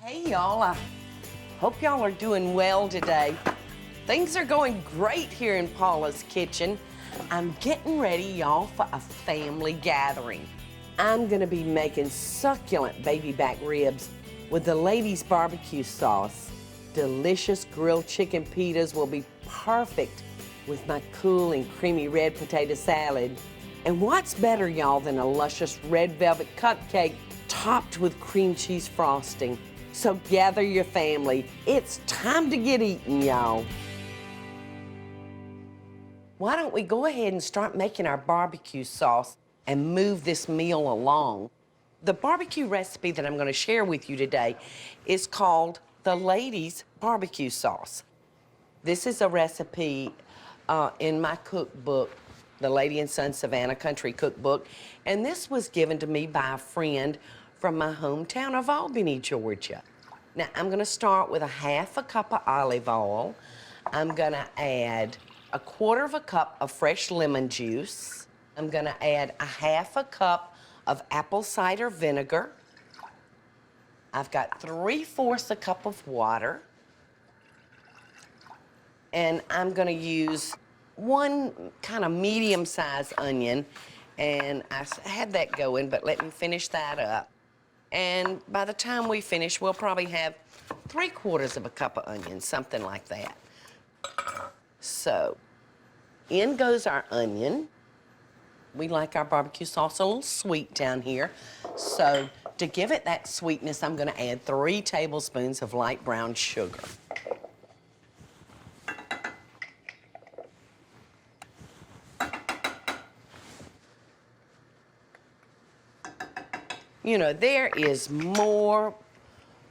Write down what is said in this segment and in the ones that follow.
Hey, y'all. I hope y'all are doing well today. Things are going great here in Paula's kitchen. I'm getting ready, y'all, for a family gathering. I'm gonna be making succulent baby back ribs with the ladies' barbecue sauce. Delicious grilled chicken pitas will be perfect with my cool and creamy red potato salad. And what's better, y'all, than a luscious red velvet cupcake topped with cream cheese frosting? So gather your family. It's time to get eating, y'all. Why don't we go ahead and start making our barbecue sauce and move this meal along? The barbecue recipe that I'm going to share with you today is called the ladies' barbecue sauce. This is a recipe in my cookbook, the Lady and Son Savannah Country Cookbook, and this was given to me by a friend from my hometown of Albany, Georgia. Now, I'm gonna start with a half a cup of olive oil. I'm gonna add a quarter of a cup of fresh lemon juice. I'm gonna add a half a cup of apple cider vinegar. I've got 3/4 a cup of water. And I'm gonna use one kind of medium-sized onion, and I had that going, but let me finish that up. And by the time we finish, we'll probably have 3/4 of a cup of onions, something like that. So, in goes our onion. We like our barbecue sauce a little sweet down here. So, to give it that sweetness, I'm gonna add 3 tablespoons of light brown sugar. You know, there is more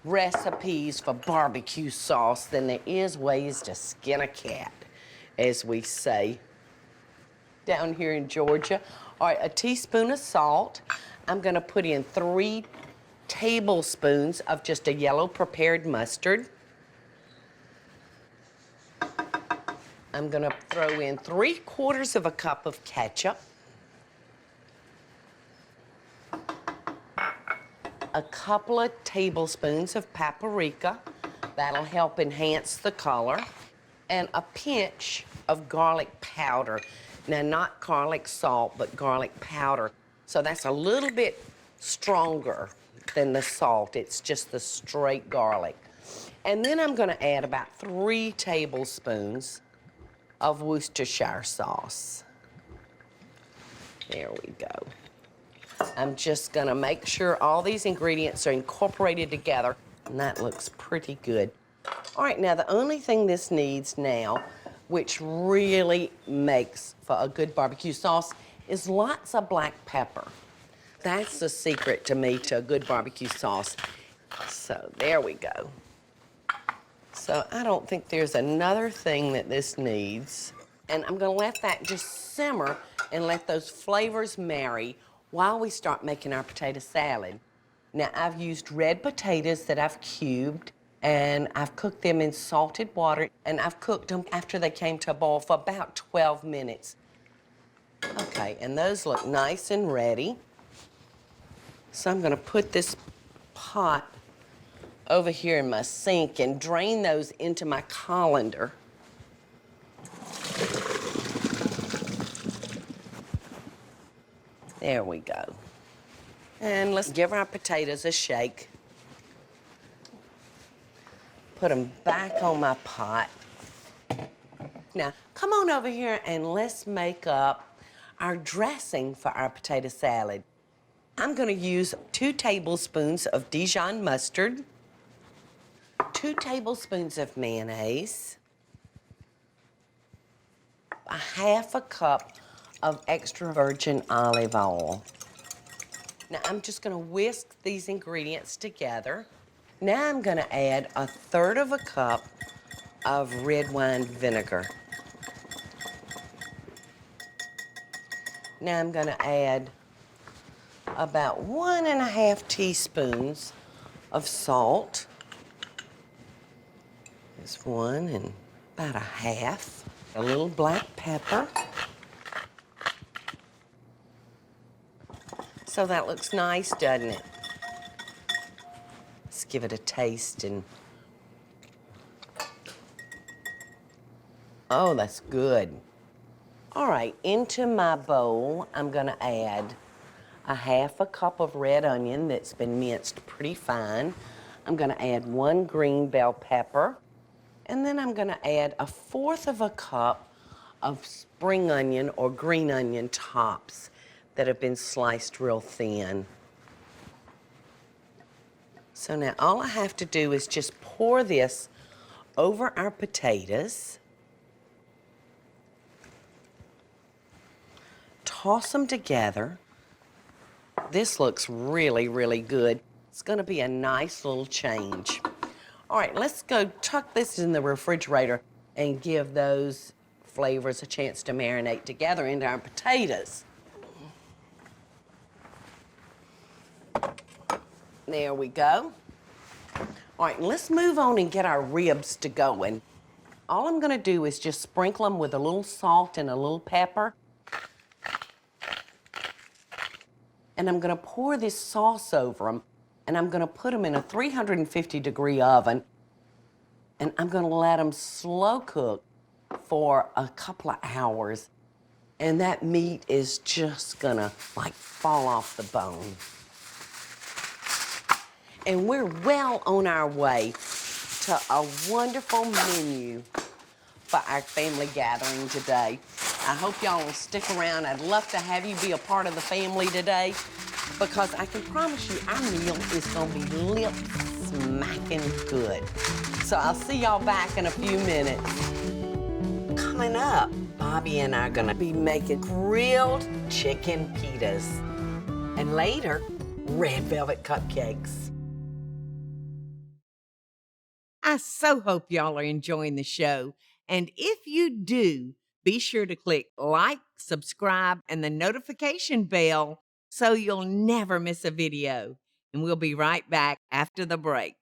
recipes for barbecue sauce than there is ways to skin a cat, as we say down here in Georgia. All right, a teaspoon of salt. I'm gonna put in 3 tablespoons of just a yellow prepared mustard. I'm gonna throw in 3/4 of a cup of ketchup. A couple of tablespoons of paprika. That'll help enhance the color. And a pinch of garlic powder. Now, not garlic salt, but garlic powder. So that's a little bit stronger than the salt. It's just the straight garlic. And then I'm gonna add about 3 tablespoons of Worcestershire sauce. There we go. I'm just gonna make sure all these ingredients are incorporated together, and that looks pretty good. All right, now the only thing this needs now, which really makes for a good barbecue sauce, is lots of black pepper. That's the secret to me to a good barbecue sauce. So there we go. So I don't think there's another thing that this needs. And I'm gonna let that just simmer and let those flavors marry while we start making our potato salad. Now, I've used red potatoes that I've cubed, and I've cooked them in salted water, and I've cooked them after they came to a boil for about 12 minutes. Okay, and those look nice and ready. So I'm gonna put this pot over here in my sink and drain those into my colander. There we go. And let's give our potatoes a shake. Put them back on my pot. Now, come on over here and let's make up our dressing for our potato salad. I'm gonna use 2 tablespoons of Dijon mustard, 2 tablespoons of mayonnaise, a half a cup of extra virgin olive oil. Now, I'm just gonna whisk these ingredients together. Now I'm gonna add 1/3 of a cup of red wine vinegar. Now I'm gonna add about 1½ teaspoons of salt. There's 1 and about 1/2. A little black pepper. So that looks nice, doesn't it? Let's give it a taste and... Oh, that's good. All right, into my bowl, I'm gonna add a 1/2 cup of red onion that's been minced pretty fine. I'm gonna add 1 green bell pepper, and then I'm gonna add 1/4 cup of spring onion or green onion tops that have been sliced real thin. So now all I have to do is just pour this over our potatoes. Toss them together. This looks really, really good. It's gonna be a nice little change. All right, let's go tuck this in the refrigerator and give those flavors a chance to marinate together into our potatoes. There we go. All right, let's move on and get our ribs to going. All I'm gonna do is just sprinkle them with a little salt and a little pepper. And I'm gonna pour this sauce over them, and I'm gonna put them in a 350-degree oven, and I'm gonna let them slow cook for a couple of hours. And that meat is just gonna like fall off the bone. And we're well on our way to a wonderful menu for our family gathering today. I hope y'all will stick around. I'd love to have you be a part of the family today, because I can promise you our meal is gonna be lip smacking good. So I'll see y'all back in a few minutes. Coming up, Bobby and I are gonna be making grilled chicken pitas, and later, red velvet cupcakes. I so hope y'all are enjoying the show. And if you do, be sure to click like, subscribe, and the notification bell so you'll never miss a video. And we'll be right back after the break.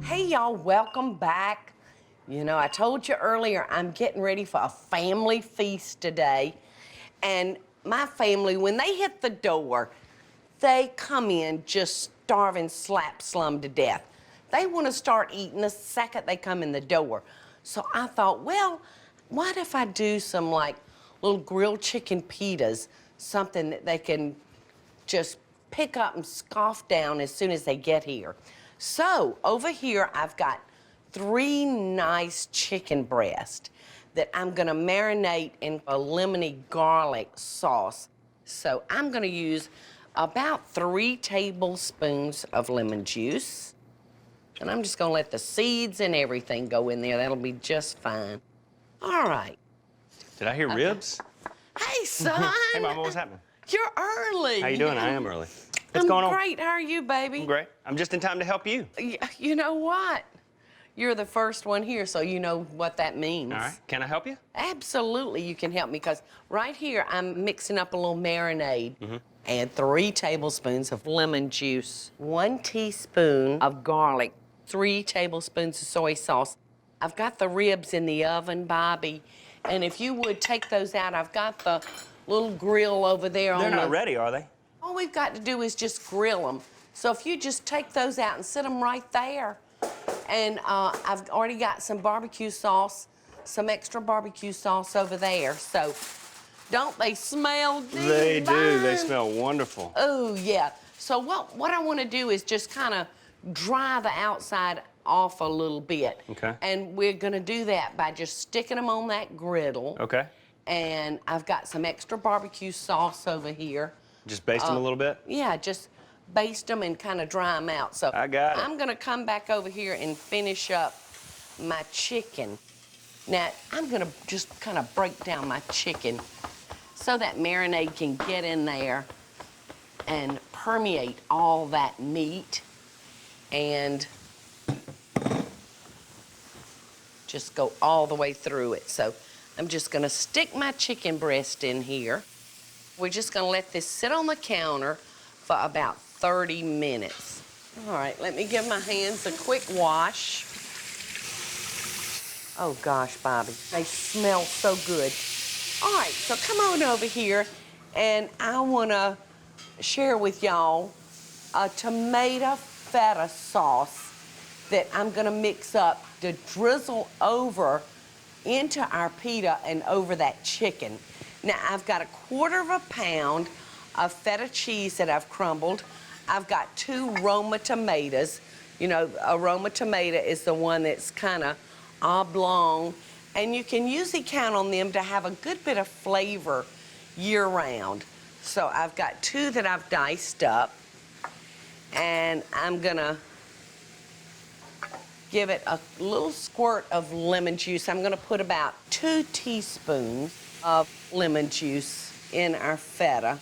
Hey y'all, welcome back. You know, I told you earlier, I'm getting ready for a family feast today. And my family, when they hit the door, they come in just starving slap slum to death. They want to start eating the second they come in the door. So I thought, well, what if I do some like little grilled chicken pitas, something that they can just pick up and scoff down as soon as they get here. So over here, I've got 3 nice chicken breasts that I'm gonna marinate in a lemony garlic sauce. So I'm gonna use about 3 tablespoons of lemon juice. And I'm just gonna let the seeds and everything go in there. That'll be just fine. All right. Did I hear ribs? Hey, son. Hey, Mama, what's happening? You're early. How you doing? I am early. What's going on? I'm great. How are you, baby? I'm great. I'm just in time to help you. You know what? You're the first one here, so you know what that means. All right. Can I help you? Absolutely, you can help me, because right here I'm mixing up a little marinade. Add 3 tablespoons of lemon juice, 1 teaspoon of garlic, 3 tablespoons of soy sauce. I've got the ribs in the oven, Bobby, and if you would take those out, I've got the little grill over there. They're not ready, are they? All we've got to do is just grill them. So if you just take those out and sit them right there. And I've already got some barbecue sauce, some extra barbecue sauce over there. So don't they smell divine? They do. They smell wonderful. Oh, yeah. So what I want to do is just kind of dry the outside off a little bit. Okay. And we're going to do that by just sticking them on that griddle. Okay. And I've got some extra barbecue sauce over here. Just baste them a little bit? Yeah, just baste them and kind of dry them out. So I got it. I'm gonna come back over here and finish up my chicken. Now, I'm gonna just kind of break down my chicken so that marinade can get in there and permeate all that meat and just go all the way through it. So I'm just gonna stick my chicken breast in here. We're just gonna let this sit on the counter for about 30 minutes. All right, let me give my hands a quick wash. Oh gosh, Bobby, they smell so good. All right, so come on over here, and I wanna share with y'all a tomato feta sauce that I'm gonna mix up to drizzle over into our pita and over that chicken. Now, I've got 1/4 pound of feta cheese that I've crumbled. I've got 2 Roma tomatoes. You know, a Roma tomato is the one that's kind of oblong, and you can usually count on them to have a good bit of flavor year-round. So I've got 2 that I've diced up, and I'm gonna give it a little squirt of lemon juice. I'm gonna put about 2 teaspoons of lemon juice in our feta.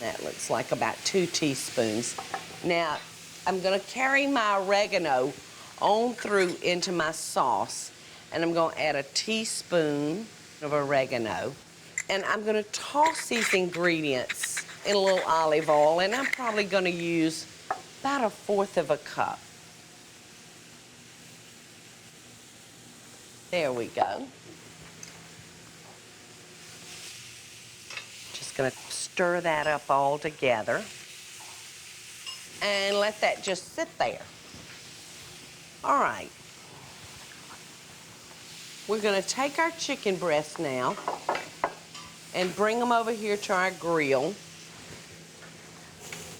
That looks like about 2 teaspoons. Now, I'm gonna carry my oregano on through into my sauce, and I'm gonna add a teaspoon of oregano. And I'm gonna toss these ingredients in a little olive oil, and I'm probably gonna use about 1/4 cup. There we go. Just gonna stir that up all together and let that just sit there. All right. We're gonna take our chicken breasts now and bring them over here to our grill.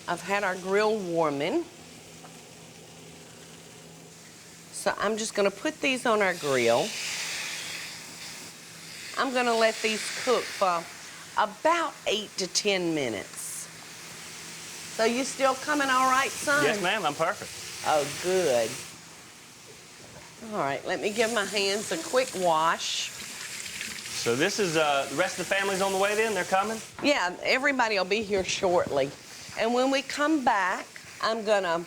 I've had our grill warming. So I'm just gonna put these on our grill. I'm gonna let these cook for about 8 to 10 minutes. So you still coming all right, son? Yes, ma'am, I'm perfect. Oh, good. All right, let me give my hands a quick wash. So this is, the rest of the family's on the way then? They're coming? Yeah, everybody will be here shortly. And when we come back, I'm gonna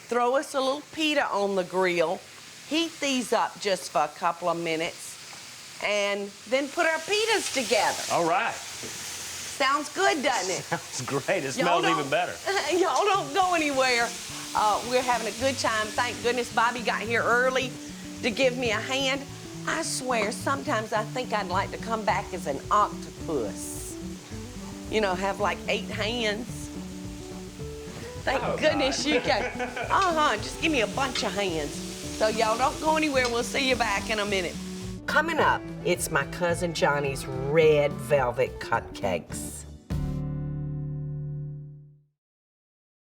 throw us a little pita on the grill, heat these up just for a couple of minutes, and then put our pitas together. All right. Sounds good, doesn't it? Sounds great. It Y'all smells even don't- better. Y'all don't go anywhere. We're having a good time. Thank goodness Bobby got here early to give me a hand. I swear, sometimes I think I'd like to come back as an octopus. You know, have like 8 hands. Thank Oh, goodness God. you can. Just give me a bunch of hands. So y'all don't go anywhere. We'll see you back in a minute. Coming up, it's my cousin Johnny's red velvet cupcakes.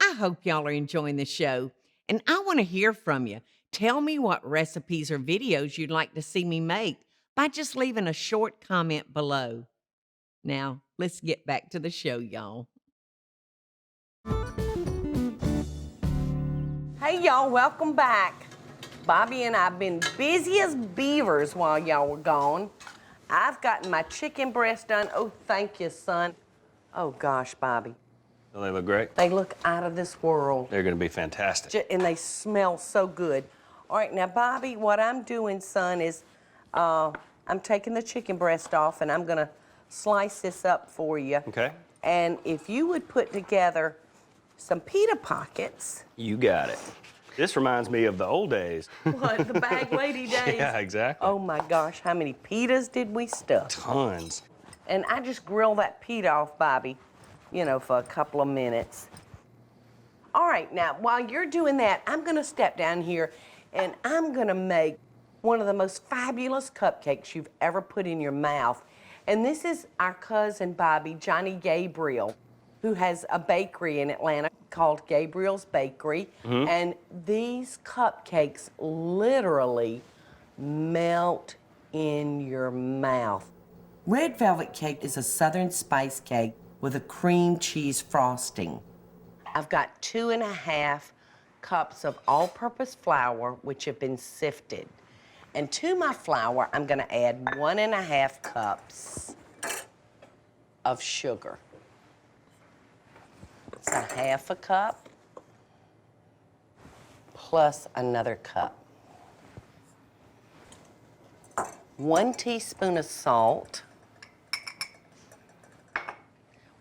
I hope y'all are enjoying the show, and I want to hear from you. Tell me what recipes or videos you'd like to see me make by just leaving a short comment below. Now, let's get back to the show, y'all. Hey y'all, welcome back. Bobby and I've been busy as beavers while y'all were gone. I've gotten my chicken breast done. Oh, thank you, son. Oh gosh, Bobby. Don't they look great? They look out of this world. They're gonna be fantastic. And they smell so good. All right, now, Bobby, what I'm doing, son, is I'm taking the chicken breast off, and I'm gonna slice this up for you. Okay. And if you would put together some pita pockets. You got it. This reminds me of the old days. What, the bag lady days? Yeah, exactly. Oh my gosh, how many pitas did we stuff? Tons. And I just grill that pita off, Bobby, you know, for a couple of minutes. All right, now, while you're doing that, I'm gonna step down here and I'm gonna make one of the most fabulous cupcakes you've ever put in your mouth. And this is our cousin Bobby, Johnny Gabriel, who has a bakery in Atlanta called Gabriel's Bakery. And these cupcakes literally melt in your mouth. Red velvet cake is a southern spice cake with a cream cheese frosting. I've got 2½ cups of all-purpose flour, which have been sifted. And to my flour, I'm gonna add 1½ cups of sugar. It's a ½ cup plus another cup. 1 teaspoon of salt.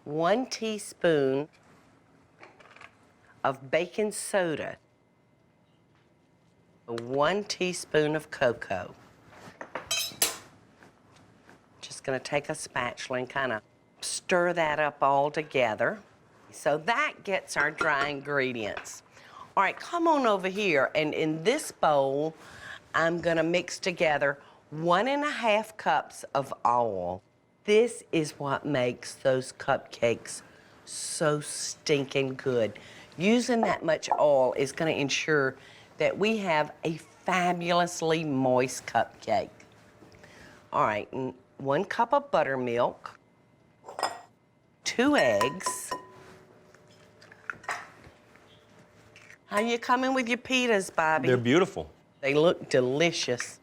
1 teaspoon of baking soda. 1 teaspoon of cocoa. Just gonna take a spatula and kind of stir that up all together. So that gets our dry ingredients. All right, come on over here, and in this bowl, I'm gonna mix together 1.5 cups of oil. This is what makes those cupcakes so stinking good. Using that much oil is gonna ensure that we have a fabulously moist cupcake. All right, and 1 cup of buttermilk, 2 eggs. How you coming with your pitas, Bobby? They're beautiful. They look delicious.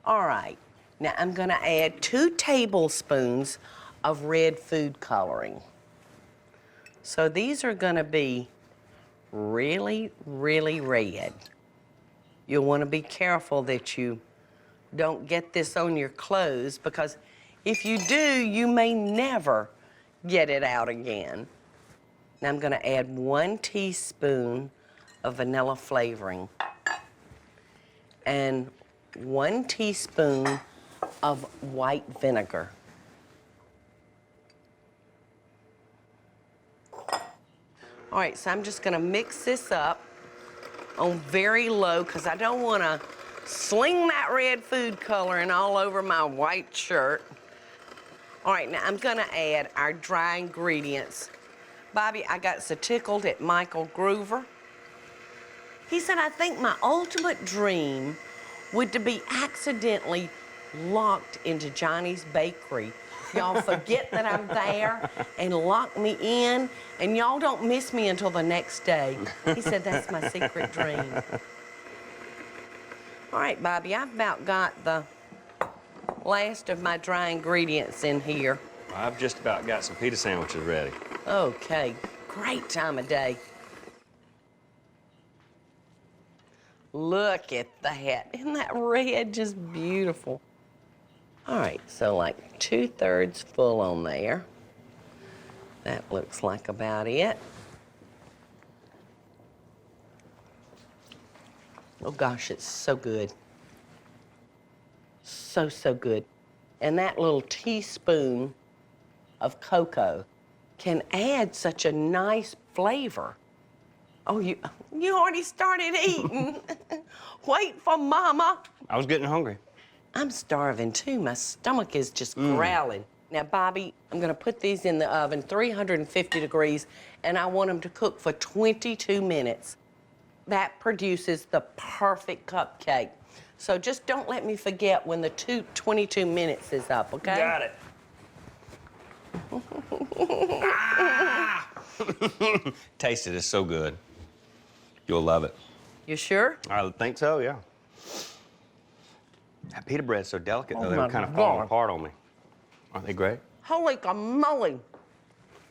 All right, now I'm gonna add 2 tablespoons of red food coloring. So these are gonna be really, really red. You'll wanna be careful that you don't get this on your clothes, because if you do, you may never get it out again. Now I'm gonna add 1 teaspoon of vanilla flavoring and 1 teaspoon of white vinegar. All right, so I'm just gonna mix this up on very low, because I don't wanna sling that red food coloring all over my white shirt. All right, now I'm gonna add our dry ingredients. Bobby, I got so tickled at Michael Groover. He said, I think my ultimate dream would to be accidentally locked into Johnny's Bakery. Y'all forget that I'm there and lock me in, and y'all don't miss me until the next day. He said, that's my secret dream. All right, Bobby, I've about got the last of my dry ingredients in here. I've just about got some pita sandwiches ready. Okay, great time of day. Look at that. Isn't that red just beautiful? All right, so like 2/3 full on there. That looks like about it. Oh gosh, it's so good. So, so good. And that little teaspoon of cocoa can add such a nice flavor. Oh, you already started eating. Wait for Mama. I was getting hungry. I'm starving too. My stomach is just growling. Now, Bobby, I'm gonna put these in the oven, 350 degrees, and I want them to cook for 22 minutes. That produces the perfect cupcake. So just don't let me forget when the 22 minutes is up, okay? Got it. Taste it, it's so good. You'll love it. You sure? I think so, yeah. That pita bread's so delicate, though, Oh they my were kind of falling God. apart on me. Aren't they great? Holy moly.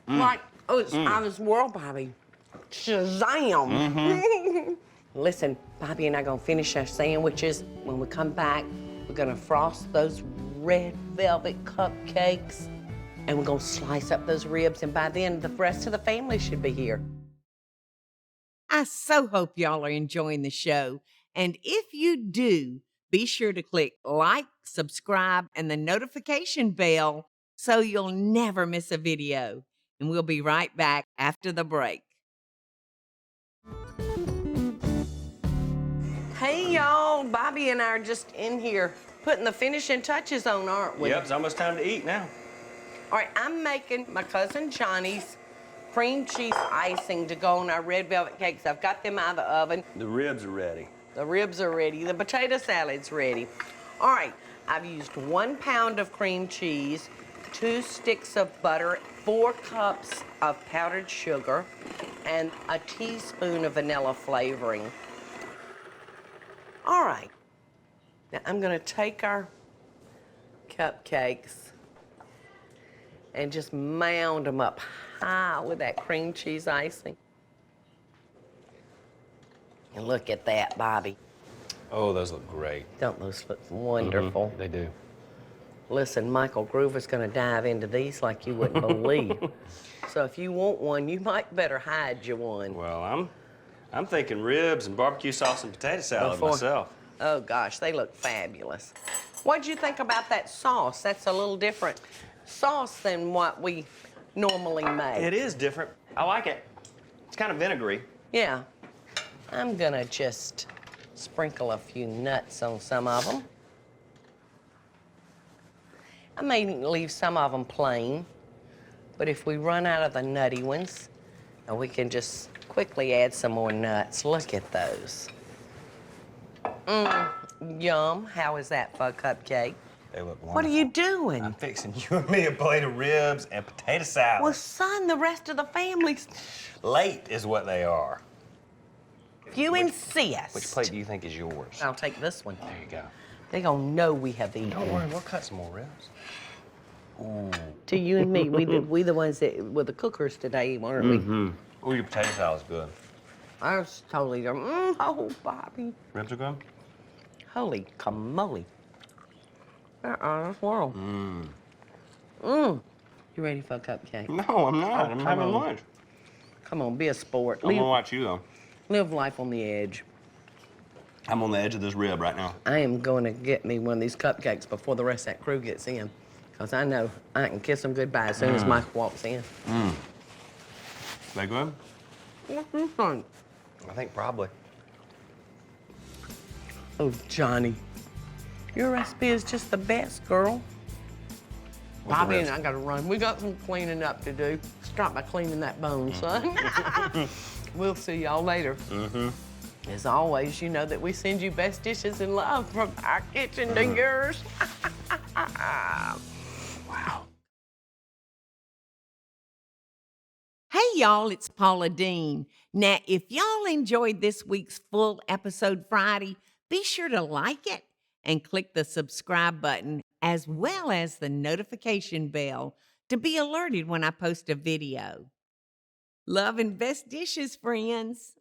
Like, oh, it's out of this world, Bobby. Shazam. Listen, Bobby and I gonna finish our sandwiches. When we come back, we're gonna frost those red velvet cupcakes, and we're gonna slice up those ribs, and by then, the rest of the family should be here. I so hope y'all are enjoying the show. And if you do, be sure to click like, subscribe, and the notification bell so you'll never miss a video. And we'll be right back after the break. Hey, y'all, Bobby and I are just in here putting the finishing touches on, aren't we? Yep, it's almost time to eat now. All right, I'm making my cousin Johnny's cream cheese icing to go on our red velvet cakes. I've got them out of the oven. The ribs are ready. The ribs are ready. The potato salad's ready. All right, I've used 1 pound of cream cheese, 2 sticks of butter, 4 cups of powdered sugar, and a teaspoon of vanilla flavoring. All right, now I'm gonna take our cupcakes and just mound them up high with that cream cheese icing. And look at that, Bobby. Oh, those look great. Don't those look wonderful? They do. Listen, Michael Groover's gonna dive into these like you wouldn't believe. So if you want one, you might better hide you one. Well, I'm thinking ribs and barbecue sauce and potato salad myself. Oh gosh, they look fabulous. What'd you think about that sauce? That's a little different sauce than what we normally make. It is different. I like it. It's kind of vinegary. Yeah. I'm gonna just sprinkle a few nuts on some of them. I may leave some of them plain, but if we run out of the nutty ones, we can just quickly add some more nuts. Look at those. Yum. How is that for a cupcake? They look wonderful. What are you doing? I'm fixing you and me a plate of ribs and potato salad. Well, son, the rest of the family's... Late is what they are. If you insist. Which plate do you think is yours? I'll take this one. There you go. They gonna know we have eaten. Don't worry, we'll cut some more ribs. Ooh. To you and me, we the ones that were the cookers today, weren't we? Mm-hmm. Ooh, your potato salad's good. Ours totally different. Oh, Bobby. Ribs are good? Holy camole. That's world. You ready for a cupcake? No, I'm not. I'm having on. lunch. Come on, be a sport. I'm gonna watch you, though. Live life on the edge. I'm on the edge of this rib right now. I am going to get me one of these cupcakes before the rest of that crew gets in. Because I know I can kiss them goodbye as soon as Mike walks in. They good? What do you think? I think probably. Oh, Johnny. Your recipe is just the best, girl. Bobby and I gotta run. We got some cleaning up to do. Start by cleaning that bone, son. We'll see y'all later. As always, you know that we send you best dishes and love from our kitchen to yours. Wow. Hey, y'all, it's Paula Deen. Now, if y'all enjoyed this week's full episode Friday, be sure to like it and click the subscribe button as well as the notification bell to be alerted when I post a video. Love and best dishes, friends.